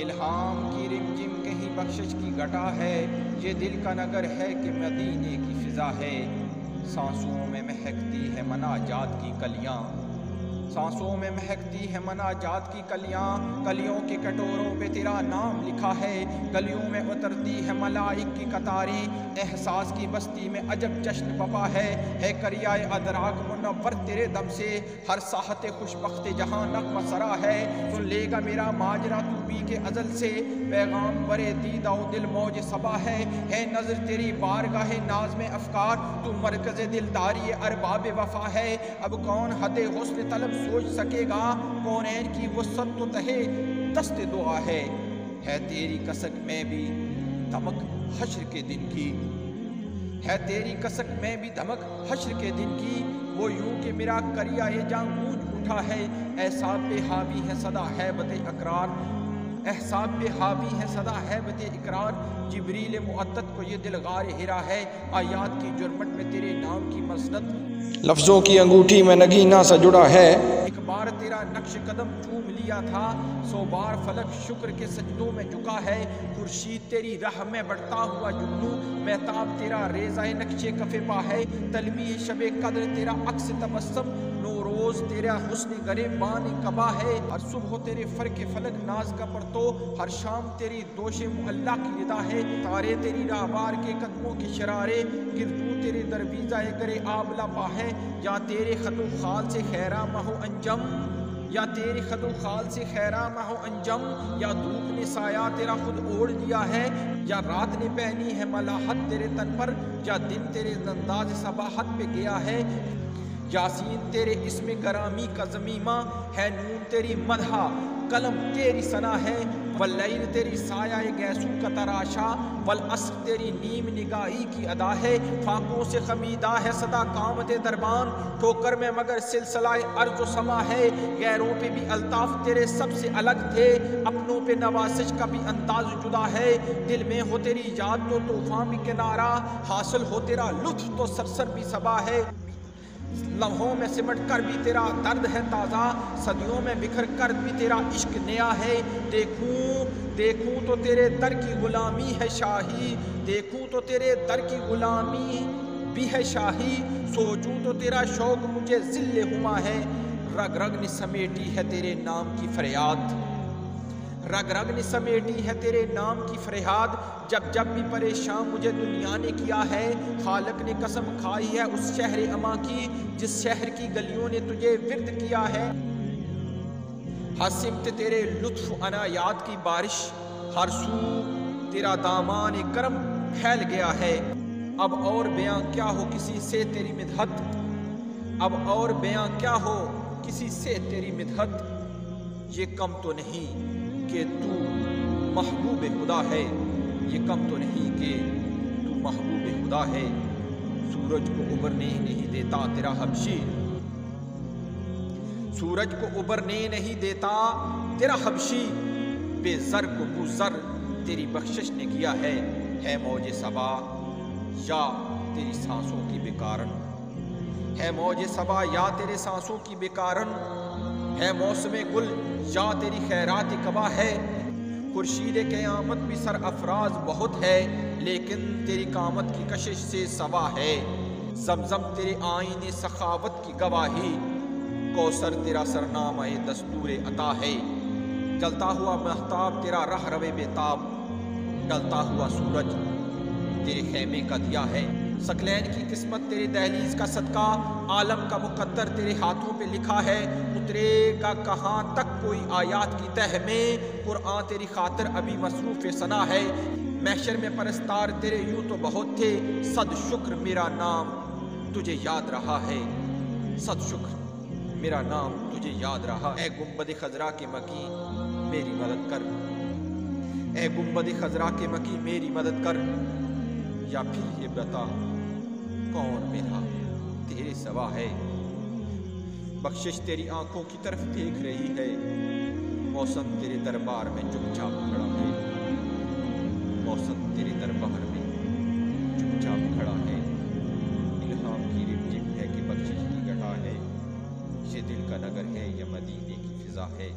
الہام کی رمجم کہیں بخشش کی گھٹا ہے، یہ دل کا نگر ہے کہ مدینے کی فضا ہے۔ سانسوں میں مہکتی ہے مناجات کی کلیاں، سانسوں میں مہکتی ہے مناجات کی کلیاں، کلیوں کے کٹوروں پہ تیرا نام لکھا ہے، گلیوں میں اترتی ہے ملائک کی قطاریں، احساس کی بستی میں عجب جشن بپا ہے کریائے ادراک منور تیرے دم سے، ہر ساحت خوش بخت جہاں نغمہ سرا ہے، سن لے گا میرا ماجرا تو بھی کے ازل سے، پیغام برے دیدہ و دل موج صبا ہے نظر تیری بارگاہ ناز میں افکار، تو مرکز دلداری ارباب وفا ہے، اب کون حد حسن طلب سوچ سکے گا، کونین کی وسعت تو تہے دست دعا ہے تیری کسک میں بھی دمک حشر کے دن کی، ہے تیری کسک میں بھی دمک حشر کے دن کی، وہ یوں کہ میرا کریائے جاں گونج اٹھا ہے، احساب پہ حاوی ہے صدا ہیبت اقرار، احساب پہ حاوی ہے صدا ہیبت اقرار، جبریل معدت کو یہ دل غار ہرا ہے، آیات کی جرمٹ میں تیرے نام کی مسند، لفظوں کی انگوٹھی میں نگینہ سا جڑا ہے، ایک بار تیرا نقش قدم چوم لیا تھا، 100 بار فلک شکر کے سجدوں میں جھکا ہے، خورشید تیری راہ میں بڑھتا ہوا جگنو، مہتاب تیرا ریزہ نقش کف پا ہے، طلبی شب قدر تیرا عکس تبسم، نوروز تیرا حسن گریبان قبا ہے، ہر صبح تیرے فرق فلک ناز کا پرتو، ہر شام تیری دوش معلا کی ندا ہے، تارے تیری راہوار کے قدموں کی شرارے، گردوں تیرے درویزہ گرے آبلا پا ہے، یا تیرے خط و خال سے خیرہ مہو انجم، یا تیرے خط و خال سے خیرہ مہو انجم، یا دھوپ نے سایہ تیرا خود اوڑھ لیا ہے، یا رات نے پہنی ہے ملاحت تیرے تن پر، یا دن تیرے انداز صباحت پہ گیا ہے، یاسین تیرے اسم گرامی کا ضمیمہ ہے، نون تیری مدحہ قلم تیری ثنا ہے، واللیل تیری سایہ گیسو کا تراشا، والعصر تیری نیم نگاہی کی ادا ہے، فاقوں سے خمیدہ ہے صدا قامت دربان، ٹھوکر میں مگر سلسلہ ارض و سما ہے، غیروں پہ بھی الطاف تیرے سب سے الگ تھے، اپنوں پہ نوازش کا بھی انداز جدا ہے، دل میں ہو تیری یاد تو طوفان بھی کنارہ، حاصل ہو تیرا لطف تو سرسر بھی صبا ہے، لمحوں میں سمٹ کر بھی تیرا درد ہے تازہ، صدیوں میں بکھر کر بھی تیرا عشق نیا ہے، دیکھوں تو تیرے در کی غلامی ہے شاہی، دیکھوں تو تیرے در کی غلامی بھی ہے شاہی، سوچوں تو تیرا شوق مجھے ذل ہما ہے، رگ رگ نے سمیٹی ہے تیرے نام کی فریاد، رگ رگ نے سمیٹی ہے تیرے نام کی فریاد، جب بھی پریشان مجھے دنیا نے کیا ہے، خالق نے قسم کھائی ہے اس شہر اما کی، جس شہر کی گلیوں نے تجھے ورد کیا ہے، ہر سمت تیرے لطف عنایات کی بارش، ہر سو تیرا دامان کرم پھیل گیا ہے، اب اور بیاں کیا ہو کسی سے تیری مدحت، اب اور بیاں کیا ہو کسی سے تیری مدحت، یہ کم تو نہیں کہ تو محبوب خدا ہے، یہ کم تو نہیں کہ تو محبوب خدا ہے، سورج کو ابھرنے نہیں دیتا تیرا حبشی، سورج کو ابھرنے نہیں دیتا تیرا حبشی، بے زر کو کو زر تیری بخشش نے کیا ہے موج صبا یا تیری سانسوں کی بیکارن، ہے موج صبا یا تیرے سانسوں کی بیکارن، ہے موسم گل یا تیری خیرات قبا ہے، خورشید قیامت بھی سر افراز بہت ہے، لیکن تیری قامت کی کشش سے سوا ہے، زمزم تیرے آئین سخاوت کی گواہی، کوثر تیرا سرنامہ دستور عطا ہے، جلتا ہوا مہتاب تیرا رہ روے بیتاب، ڈلتا ہوا سورج تیرے خیمے کا دیا ہے، ثقلین کی قسمت تیرے دہلیز کا صدقہ، عالم کا مقدر تیرے ہاتھوں پہ لکھا ہے، اترے گا کہاں تک کوئی آیات کی تہ میں، قرآن تیری خاطر ابھی مصروف ثنا ہے، محشر میں پرستار تیرے یوں تو بہت تھے، صد شکر میرا نام تجھے یاد رہا ہے، صد شکر میرا نام تجھے یاد رہا، اے گنبد خضرا کے مکی میری مدد کر، اے گنبد خضرا کے مکی میری مدد کر، یا پھر یہ بتا کون میرا تیرے سوا ہے، بخشش تیری آنکھوں کی طرف دیکھ رہی ہے، موسم تیرے دربار میں چپ چاپ کھڑا ہے، موسم تیرے دربار میں چپ چاپ کھڑا ہے، الہام کی رمجم ہے کہ بخشش کی گھٹا ہے، یہ دل کا نگر ہے یا مدینے کی فضا ہے۔